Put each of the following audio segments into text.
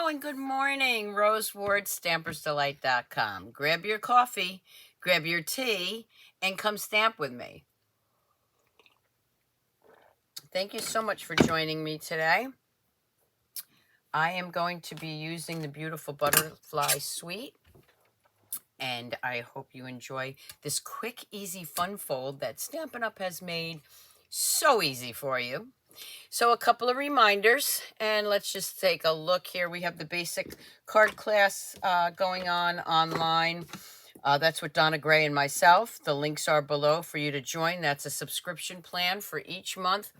Hello and good morning, RoseWardStampersDelight.com. Grab your coffee, grab your tea, and come stamp with me. Thank you so much for joining me today. I am going to be using the Beautiful Butterfly Suite, and I hope you enjoy this quick, easy, fun fold that Stampin' Up! Has made so easy for you. So a couple of reminders, and let's just take a look here. We have the basic card class going on online. That's with Donna Gray and myself. The links are below for you to join. That's a subscription plan for each month.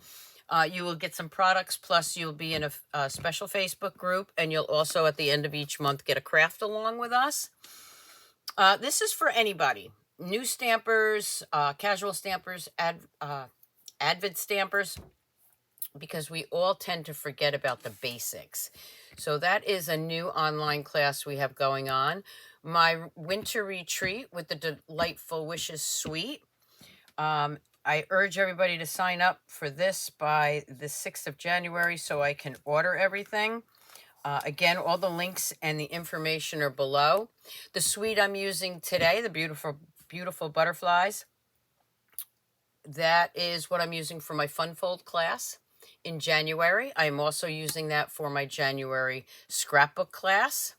You will get some products, plus you'll be in a special Facebook group, and you'll also at the end of each month get a craft along with us. This is for anybody. New stampers, casual stampers, avid stampers, because we all tend to forget about the basics. So that is a new online class we have going on. My winter retreat with the Delightful Wishes Suite. I urge everybody to sign up for this by the 6th of January so I can order everything. Again, all the links and the information are below. The suite I'm using today, the Beautiful Butterflies, that is what I'm using for my Fun Fold class in January. I'm also using that for my January scrapbook class.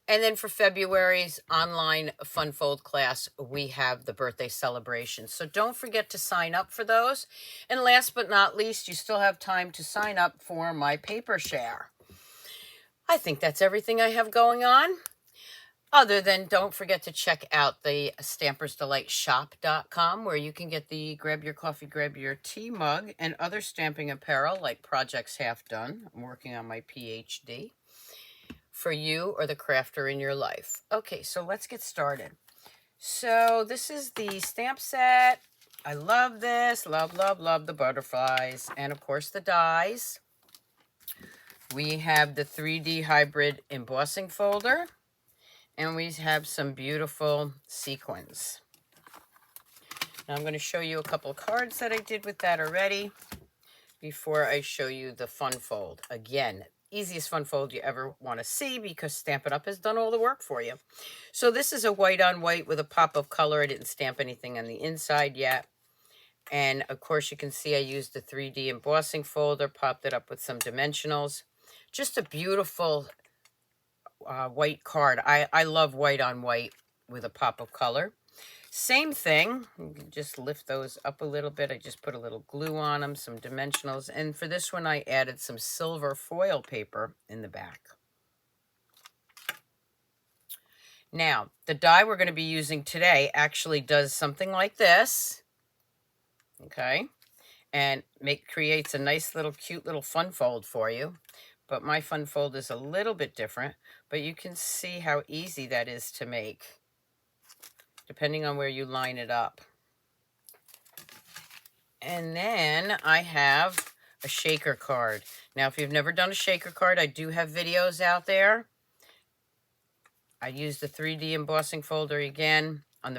And then for February's online Fun Fold class, we have the birthday celebration. So don't forget to sign up for those. And last but not least, you still have time to sign up for my paper share. I think that's everything I have going on. Other than, don't forget to check out the StampersDelightShop.com, where you can get the grab your coffee, grab your tea mug and other stamping apparel like Projects Half Done. I'm working on my PhD for you or the crafter in your life. Okay, so let's get started. So this is the stamp set. I love this. Love, love, love the butterflies. And of course the dies. We have the 3D hybrid embossing folder. And we have some beautiful sequins. Now I'm going to show you a couple of cards that I did with that already before I show you the fun fold. Again, easiest fun fold you ever want to see because Stampin' Up! Has done all the work for you. So this is a white on white with a pop of color. I didn't stamp anything on the inside yet. And of course you can see I used the 3D embossing folder, popped it up with some dimensionals. Just a beautiful white card. I love white on white with a pop of color. Same thing. You can just lift those up a little bit. I just put a little glue on them, some dimensionals. And for this one, I added some silver foil paper in the back. Now, the die we're going to be using today actually does something like this. Okay. And creates a nice little cute little fun fold for you. But my fun fold is a little bit different, but you can see how easy that is to make, depending on where you line it up. And then I have a shaker card. Now, if you've never done a shaker card, I do have videos out there. I use the 3D embossing folder again on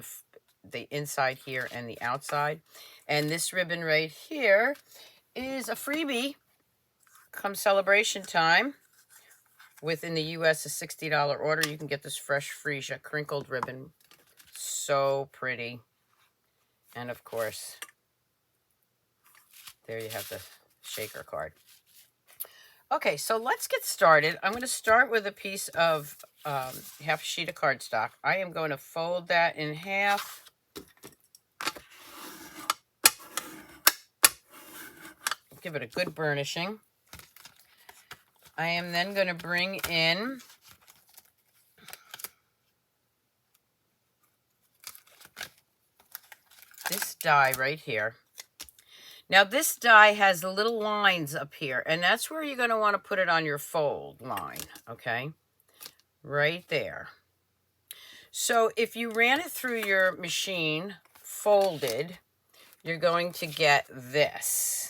the inside here and the outside. And this ribbon right here is a freebie. Come celebration time, within the US, a $60 order, you can get this fresh freesia crinkled ribbon. So pretty. And of course, there you have the shaker card. Okay, so let's get started. I'm going to start with a piece of half a sheet of cardstock. I am going to fold that in half. Give it a good burnishing. I am then going to bring in this die right here. Now this die has little lines up here, and that's where you're going to want to put it on your fold line, okay? Right there. So if you ran it through your machine folded, you're going to get this.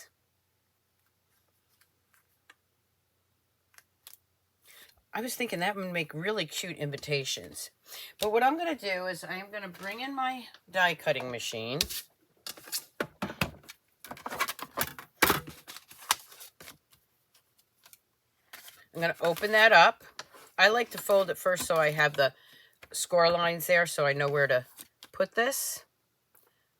I was thinking that would make really cute invitations. But what I'm going to do is I'm going to bring in my die cutting machine. I'm going to open that up. I like to fold it first so I have the score lines there so I know where to put this.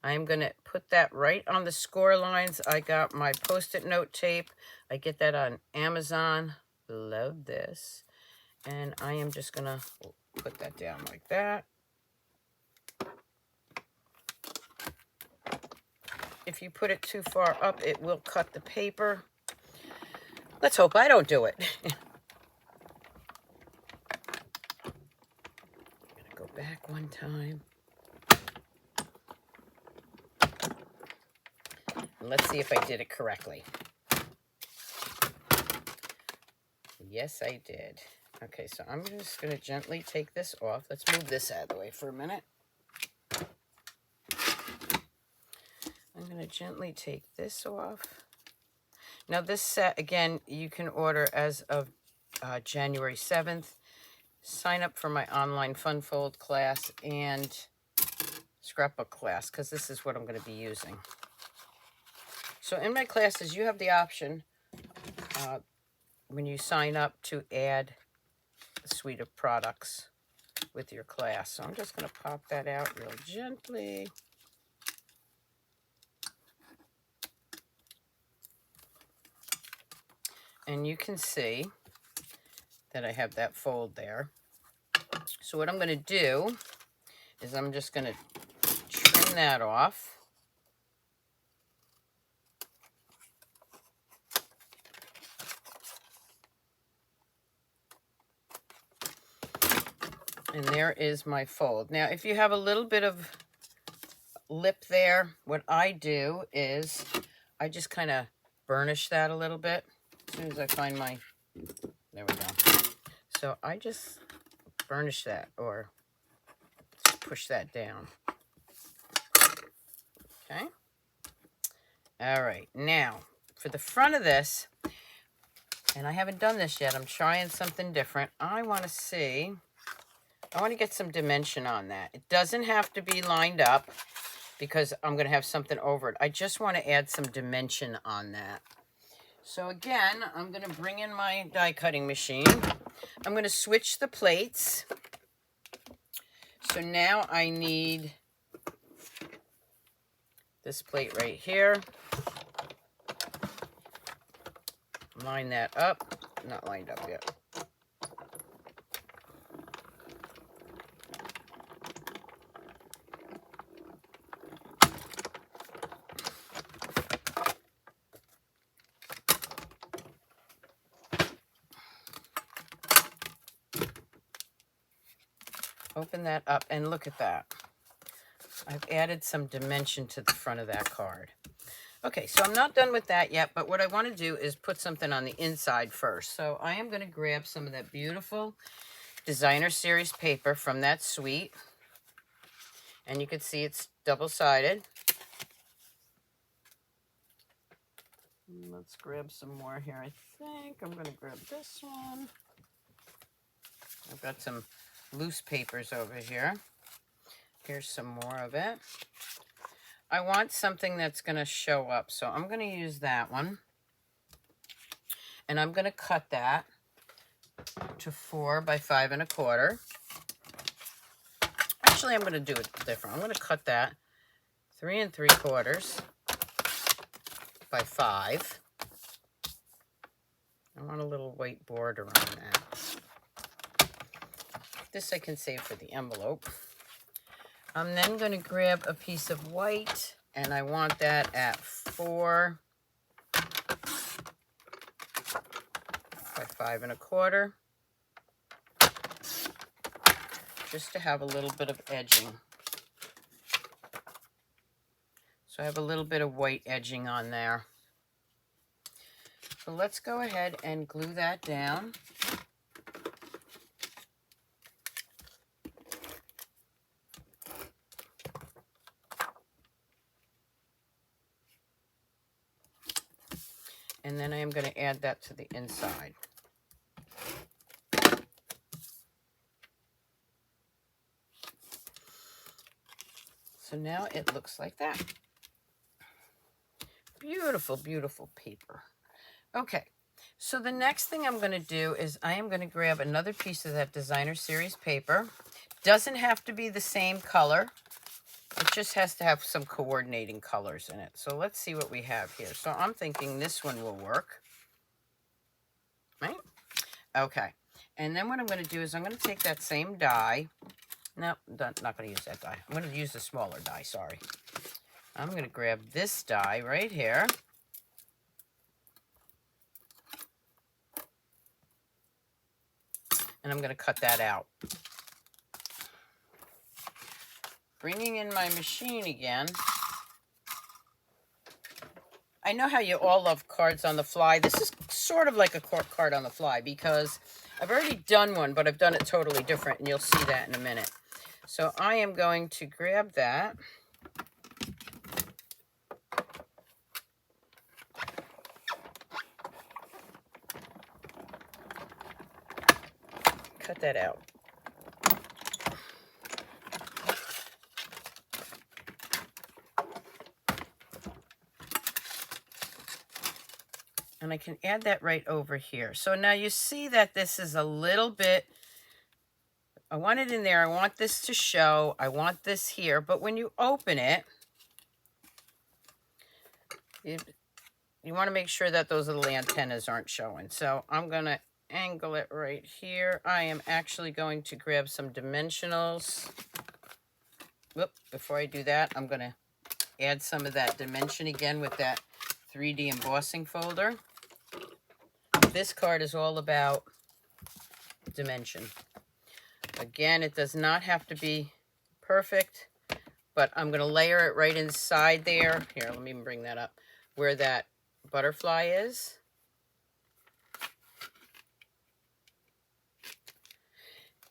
I'm going to put that right on the score lines. I got my Post-it note tape. I get that on Amazon. Love this. And I am just going to put that down like that. If you put it too far up, it will cut the paper. Let's hope I don't do it. I'm going to go back one time. And let's see if I did it correctly. Yes, I did. Okay, so I'm just going to gently take this off. Let's move this out of the way for a minute. I'm going to gently take this off. Now this set, again, you can order as of January 7th. Sign up for my online fun fold class and scrapbook class, because this is what I'm going to be using. So in my classes, you have the option when you sign up to add a suite of products with your class. So I'm just going to pop that out real gently. And you can see that I have that fold there. So what I'm going to do is I'm just going to trim that off. And there is my fold. Now, if you have a little bit of lip there, what I do is I just kind of burnish that a little bit. As soon as I find my, there we go. So I just burnish that, or just push that down. Okay. All right. Now, for the front of this, and I haven't done this yet, I'm trying something different. I want to get some dimension on that. It doesn't have to be lined up because I'm going to have something over it. I just want to add some dimension on that. So again, I'm going to bring in my die cutting machine. I'm going to switch the plates. So now I need this plate right here. Line that up. Not lined up yet. Open that up and look at that. I've added some dimension to the front of that card. Okay, so I'm not done with that yet, but what I want to do is put something on the inside first. So I am going to grab some of that beautiful designer series paper from that suite. And you can see it's double-sided. Let's grab some more here. I think I'm going to grab this one. I've got some loose papers over here. Here's some more of it. I want something that's going to show up, so I'm going to use that one. And I'm going to cut that to 4 by 5 1/4. Actually, I'm going to do it different. I'm going to cut that 3 3/4 by 5. I want a little white border on that. This I can save for the envelope. I'm then going to grab a piece of white, and I want that at 4 by 5 1/4, just to have a little bit of edging. So I have a little bit of white edging on there. So let's go ahead and glue that down. And then I am going to add that to the inside. So now it looks like that. Beautiful, beautiful paper. Okay, So the next thing I'm going to do is I am going to grab another piece of that designer series paper. Doesn't have to be the same color. It just has to have some coordinating colors in it. So let's see what we have here. So I'm thinking this one will work. Right? Okay. And then what I'm going to do is I'm going to take that same die. No, not going to use that die. I'm going to use the smaller die, sorry. I'm going to grab this die right here. And I'm going to cut that out. Bringing in my machine again. I know how you all love cards on the fly. This is sort of like a card on the fly because I've already done one, but I've done it totally different, and you'll see that in a minute. So I am going to grab that. Cut that out. And I can add that right over here. So now you see that this is a little bit, I want it in there. I want this to show. I want this here. But when you open it, you want to make sure that those little antennas aren't showing. So I'm going to angle it right here. I am actually going to grab some dimensionals. Whoop, before I do that, I'm going to add some of that dimension again with that 3D embossing folder. This card is all about dimension. Again, it does not have to be perfect, but I'm going to layer it right inside there. Here, let me bring that up. Where that butterfly is.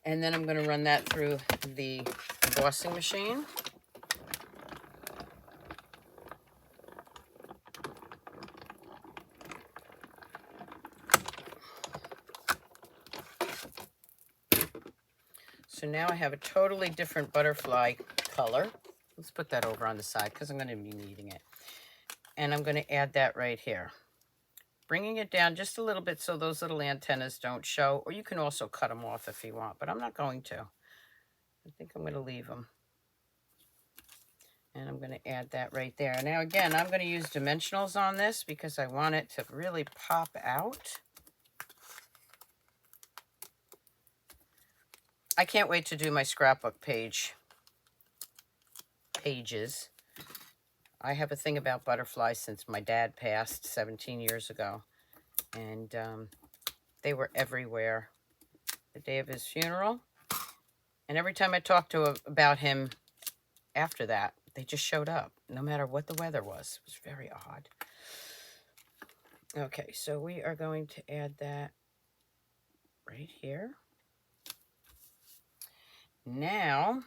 And then I'm going to run that through the embossing machine. So now I have a totally different butterfly color. Let's put that over on the side because I'm going to be needing it. And I'm going to add that right here. Bringing it down just a little bit so those little antennas don't show. Or you can also cut them off if you want, but I'm not going to. I think I'm going to leave them. And I'm going to add that right there. Now again, I'm going to use dimensionals on this because I want it to really pop out. I can't wait to do my scrapbook pages. I have a thing about butterflies since my dad passed 17 years ago. And they were everywhere the day of his funeral. And every time I talked to him about him after that, they just showed up, no matter what the weather was. It was very odd. Okay, so we are going to add that right here. Now,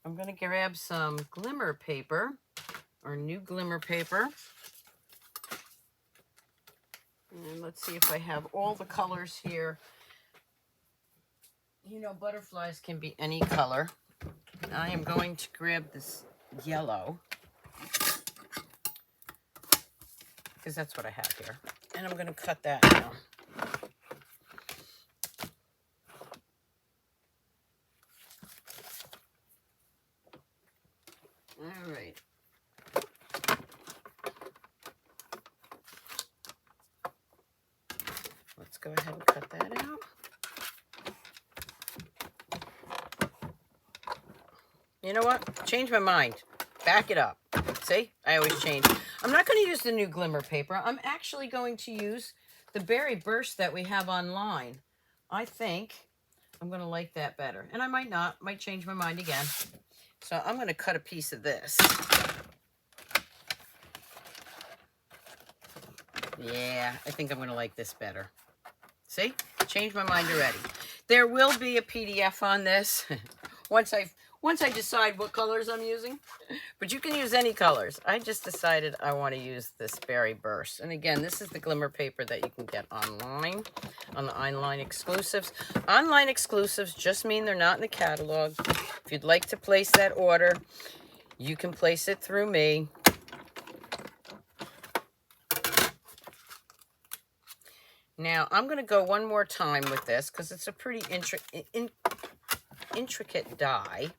I'm going to grab some glimmer paper, or new glimmer paper. And let's see if I have all the colors here. You know, butterflies can be any color. I am going to grab this yellow, because that's what I have here. And I'm going to cut that now. All right. Let's go ahead and cut that out. You know what? Change my mind. Back it up. See? I always change. I'm not going to use the new glimmer paper. I'm actually going to use the berry burst that we have online. I think I'm going to like that better. And I might not. Might change my mind again. So I'm going to cut a piece of this. Yeah, I think I'm going to like this better. See? Changed my mind already. There will be a PDF on this once I decide what colors I'm using. But you can use any colors. I just decided I want to use this berry burst. And again, this is the glimmer paper that you can get online, on the online exclusives. Online exclusives just mean they're not in the catalog. If you'd like to place that order, you can place it through me. Now, I'm going to go one more time with this because it's a pretty intricate die.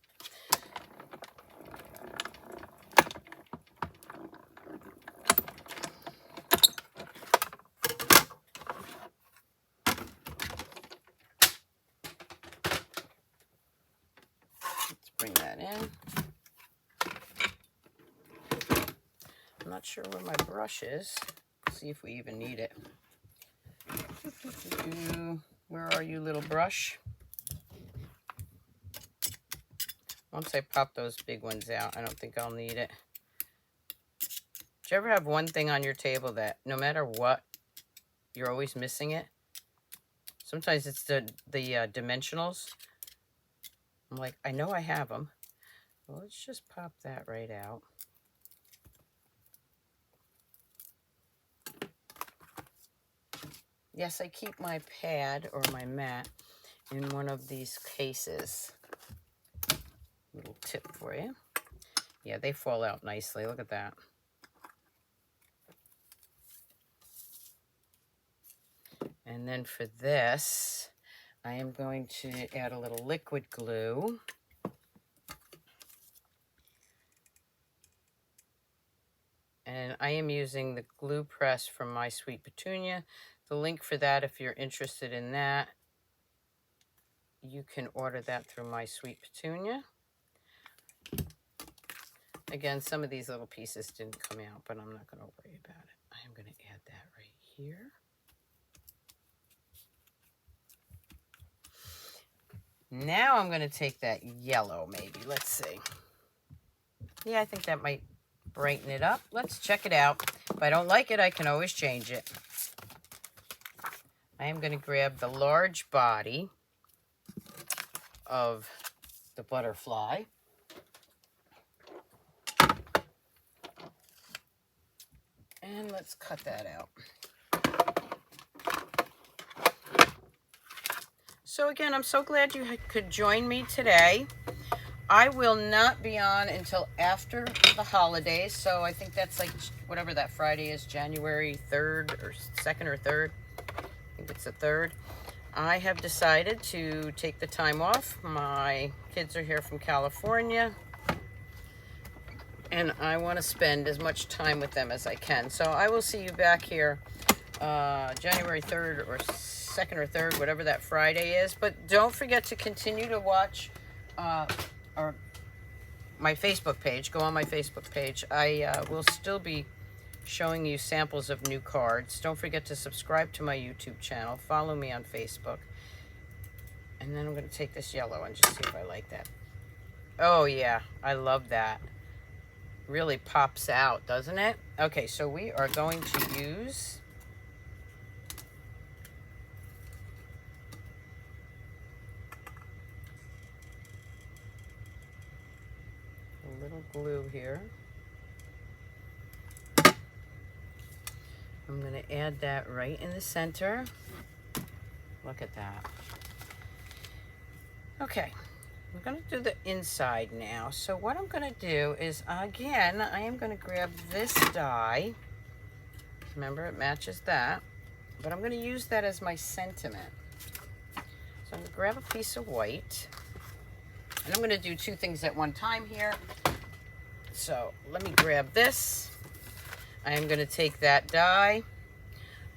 Let's bring that in. I'm not sure where my brush is. Let's see if we even need it. Where are you, little brush? Once I pop those big ones out, I don't think I'll need it. Do you ever have one thing on your table that no matter what, you're always missing it? Sometimes it's the dimensionals. I'm like, I know I have them. Well, let's just pop that right out. Yes, I keep my pad or my mat in one of these cases. Little tip for you. Yeah, they fall out nicely. Look at that. And then for this, I am going to add a little liquid glue. And I am using the glue press from My Sweet Petunia. The link for that, if you're interested in that, you can order that through My Sweet Petunia. Again, some of these little pieces didn't come out, but I'm not going to worry about it. I am going to add that right here. Now I'm going to take that yellow, maybe. Let's see. Yeah, I think that might brighten it up. Let's check it out. If I don't like it, I can always change it. I am going to grab the large body of the butterfly. And let's cut that out. So again, I'm so glad you could join me today. I will not be on until after the holidays, so I think that's like whatever that Friday is, January 3rd or 2nd or 3rd. I think it's the 3rd. I have decided to take the time off. My kids are here from California, and I want to spend as much time with them as I can. So I will see you back here January 3rd or 2nd or 3rd, whatever that Friday is. But don't forget to continue to watch or my Facebook page. Go on my Facebook page. I will still be showing you samples of new cards. Don't forget to subscribe to my YouTube channel. Follow me on Facebook. And then I'm going to take this yellow and just see if I like that. Oh yeah, I love that. Really pops out, doesn't it? Okay, so we are going to use a little glue here. I'm going to add that right in the center. Look at that. Okay, I'm going to do the inside now. So what I'm going to do is, again, I am going to grab this die. Remember, it matches that. But I'm going to use that as my sentiment. So I'm going to grab a piece of white. And I'm going to do two things at one time here. So let me grab this. I am going to take that die.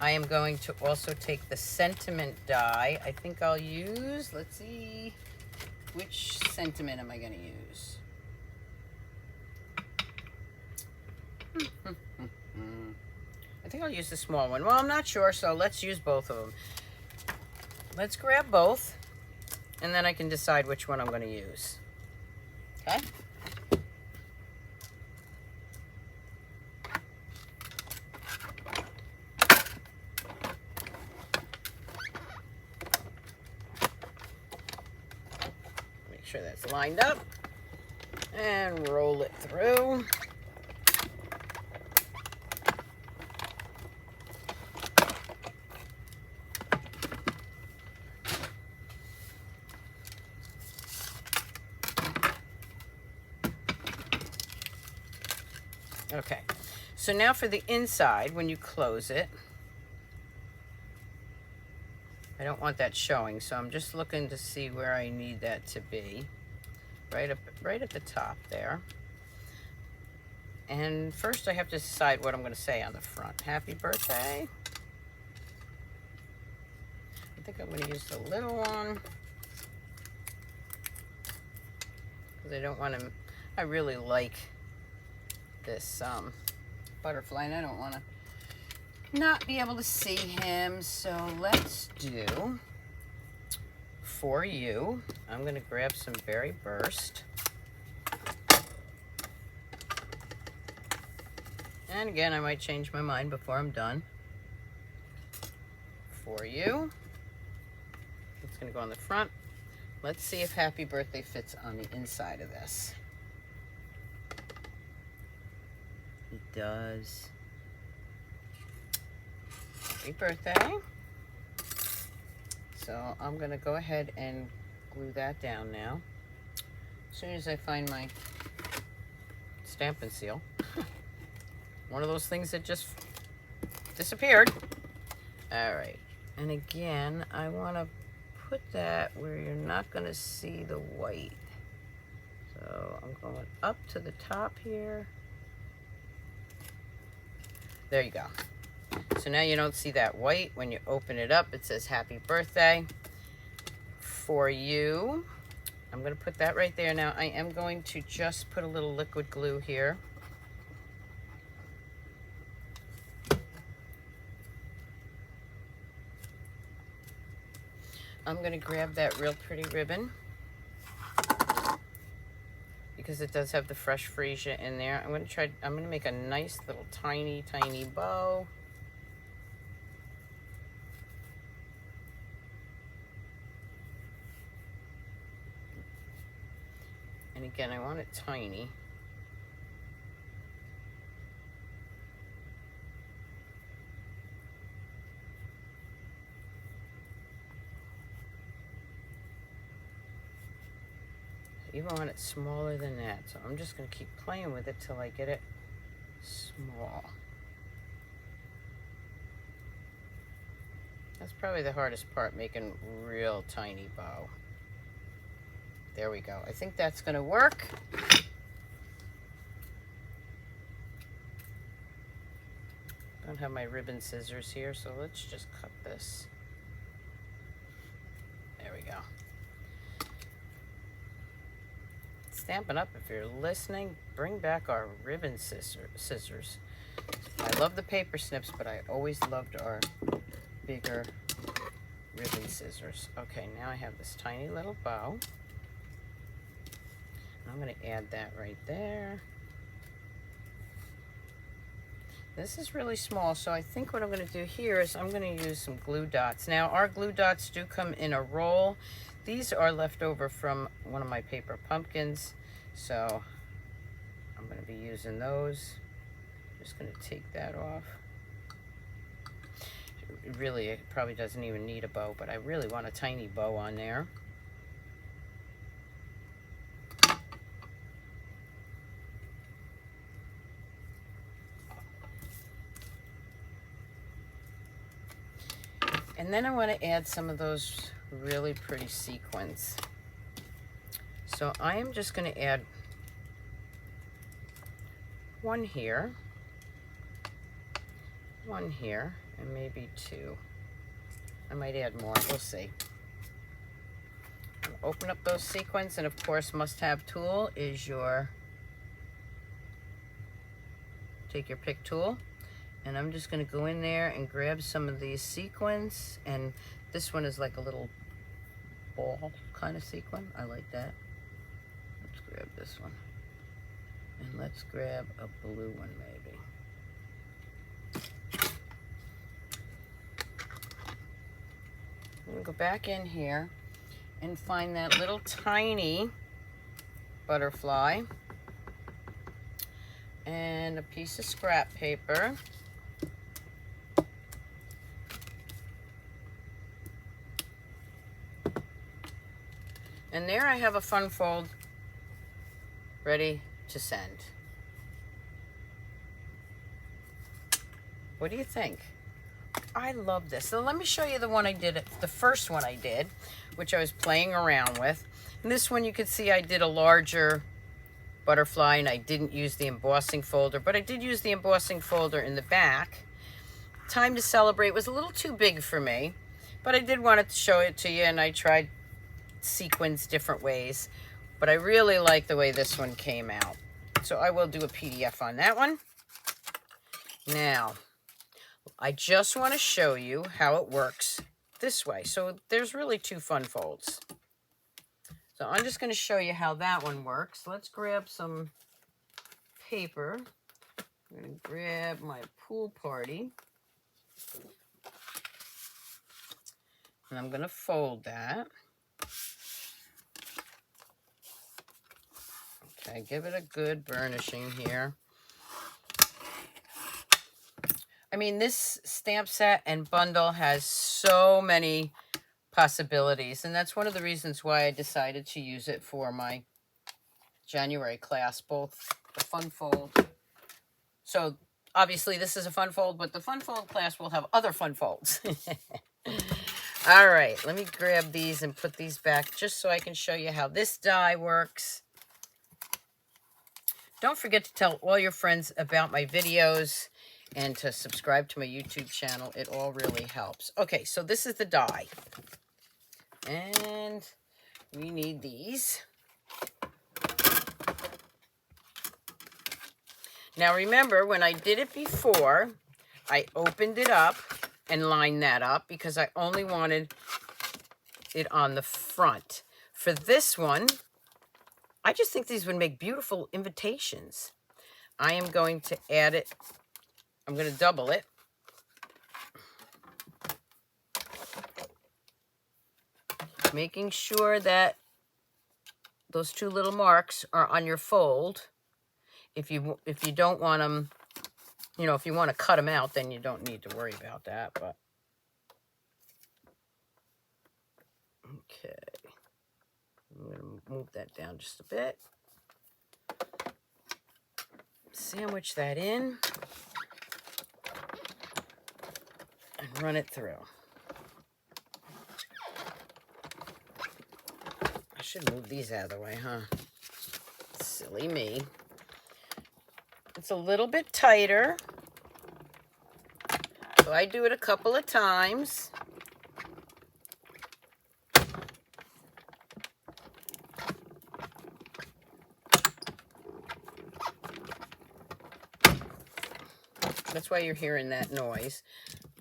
I am going to also take the sentiment die. I think I'll use, let's see, which sentiment am I going to use? I think I'll use the small one. Well, I'm not sure, so let's use both of them. Let's grab both, and then I can decide which one I'm going to use. Okay? Sure that's lined up and roll it through. Okay, so now for the inside, when you close it, I don't want that showing, so I'm just looking to see where I need that to be. Right at the top there. And first I have to decide what I'm going to say on the front. Happy birthday. I think I'm going to use the little one, because I don't want to, I really like this butterfly, and I don't want to not be able to see him. So let's do, for you, I'm going to grab some Berry Burst. And again, I might change my mind before I'm done. For you. It's going to go on the front. Let's see if Happy Birthday fits on the inside of this. It does. Happy birthday. So I'm going to go ahead and glue that down now. As soon as I find my Stampin' Seal. One of those things that just disappeared. All right. And again, I want to put that where you're not going to see the white. So I'm going up to the top here. There you go. So now you don't see that white. When you open it up, it says Happy Birthday. For you. I'm going to put that right there. Now I am going to just put a little liquid glue here. I'm going to grab that real pretty ribbon, because it does have the fresh freesia in there. I'm going to make a nice little tiny bow. And again, I want it tiny. I even want it smaller than that, so I'm just going to keep playing with it till I get it small. That's probably the hardest part, making real tiny bow. There we go. I think that's going to work. I don't have my ribbon scissors here, so let's just cut this. There we go. Stampin' Up, if you're listening, bring back our ribbon scissors. I love the paper snips, but I always loved our bigger ribbon scissors. Okay, now I have this tiny little bow. I'm going to add that right there. This is really small, so I think what I'm going to do here is I'm going to use some glue dots. Now, our glue dots do come in a roll. These are left over from one of my paper pumpkins, so I'm going to be using those. Just going to take that off. Really, it probably doesn't even need a bow, but I really want a tiny bow on there. And then I want to add some of those really pretty sequins. So I am just going to add one here, and maybe two. I might add more, we'll see. Open up those sequins, and of course, must-have tool is your, take your pick tool. And I'm just going to go in there and grab some of these sequins. And this one is like a little ball kind of sequin. I like that. Let's grab this one. And let's grab a blue one maybe. I'm going to go back in here and find that little tiny butterfly and a piece of scrap paper. And there I have a fun fold ready to send. What do you think? I love this. So let me show you the one I did, the first one I did, which I was playing around with. And this one you can see I did a larger butterfly and I didn't use the embossing folder, but I did use the embossing folder in the back. Time to Celebrate was a little too big for me, but I did want to show it to you, and I tried sequins different ways, but I really like the way this one came out. So I will do a PDF on that one. Now, I just want to show you how it works this way. So there's really two fun folds. So I'm just going to show you how that one works. Let's grab some paper. I'm going to grab my pool party. And I'm going to fold that. Okay, give it a good burnishing here. I mean, this stamp set and bundle has so many possibilities, and that's one of the reasons why I decided to use it for my January class, both the fun fold. So obviously this is a fun fold, but the fun fold class will have other fun folds. All right, let me grab these and put these back just so I can show you how this die works. Don't forget to tell all your friends about my videos and to subscribe to my YouTube channel. It all really helps. Okay, so this is the die. And we need these. Now remember, when I did it before, I opened it up and lined that up because I only wanted it on the front. For this one, I just think these would make beautiful invitations. I am going to add it. I'm going to double it. Making sure that those two little marks are on your fold. If you don't want them, you know, if you want to cut them out, then you don't need to worry about that. But okay, I'm going to move that down just a bit. Sandwich that in and run it through. I should move these out of the way, huh? Silly me. It's a little bit tighter, so I do it a couple of times. That's why you're hearing that noise.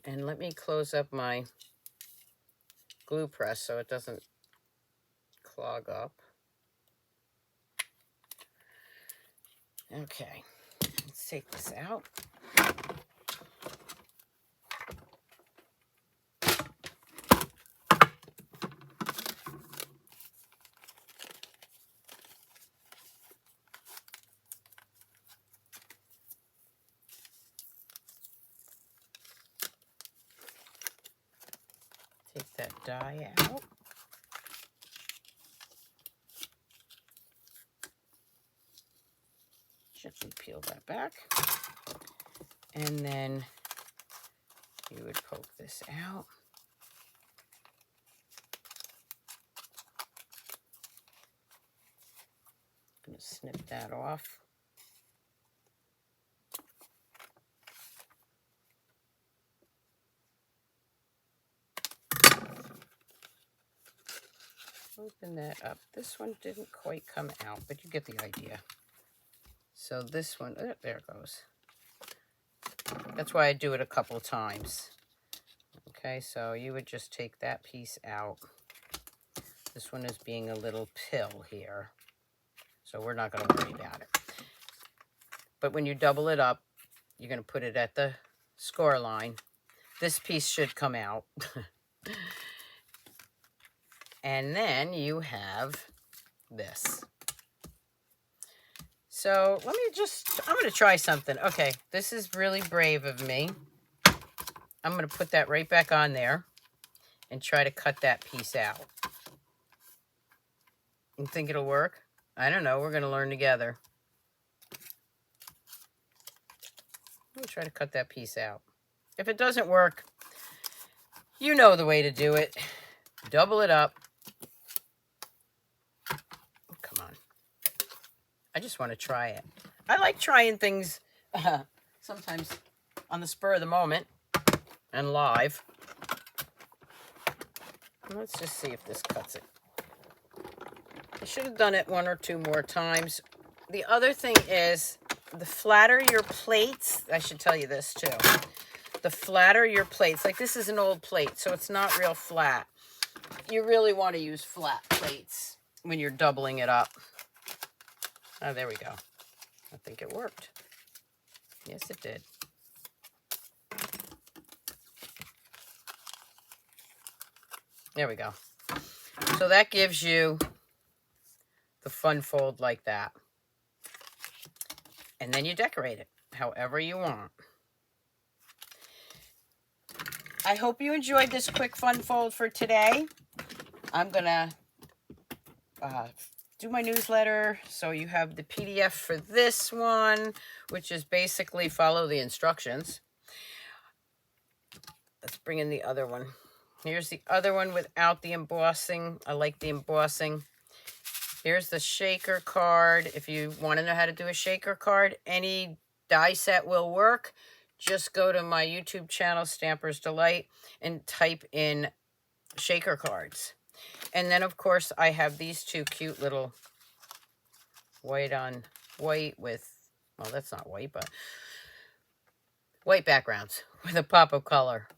And let me close up my glue press so it doesn't clog up. Okay, let's take this out. Take that die out. Gently peel that back. And then you would poke this out. I'm going to snip that off. Open that up. This one didn't quite come out, but you get the idea. So this one, oh, there it goes. That's why I do it a couple of times. Okay, so you would just take that piece out. This one is being a little pill here, so we're not going to worry about it. But when you double it up, you're going to put it at the score line. This piece should come out. And then you have this. So let me just, I'm going to try something. Okay, this is really brave of me. I'm going to put that right back on there and try to cut that piece out. You think it'll work? I don't know. We're going to learn together. I'm going to try to cut that piece out. If it doesn't work, You know the way to do it. Double it up. Oh, come on. I just want to try it. I like trying things sometimes on the spur of the moment and live. Let's just see if this cuts it. I should have done it 1 or 2 more times. The other thing is, the flatter your plates, I should tell you this too. The flatter your plates, like this is an old plate, so it's not real flat. You really want to use flat plates when you're doubling it up. Oh, there we go. I think it worked. Yes, it did. There we go. So that gives you the fun fold like that. And then you decorate it however you want. I hope you enjoyed this quick fun fold for today. I'm going to do my newsletter. So you have the PDF for this one, which is basically follow the instructions. Let's bring in the other one. Here's the other one without the embossing. I like the embossing. Here's the shaker card. If you want to know how to do a shaker card, any die set will work. Just go to my YouTube channel, Stamper's Delight, and type in shaker cards. And then, of course, I have these 2 cute little white on white with, well, that's not white, but white backgrounds with a pop of color.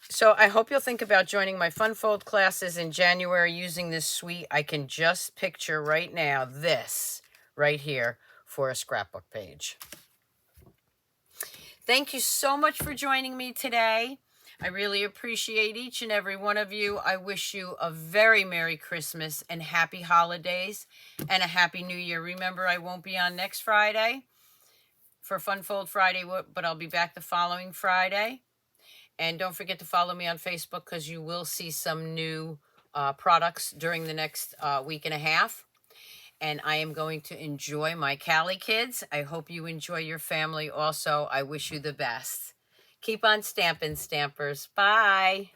So I hope you'll think about joining my Fun Fold classes in January using this suite. I can just picture right now this right here for a scrapbook page. Thank you so much for joining me today. I really appreciate each and every one of you. I wish you a very Merry Christmas and Happy Holidays and a Happy New Year. Remember, I won't be on next Friday for Fun Fold Friday, but I'll be back the following Friday. And don't forget to follow me on Facebook because you will see some new products during the next week and a half. And I am going to enjoy my Cali kids. I hope you enjoy your family also. I wish you the best. Keep on stamping, Stampers. Bye.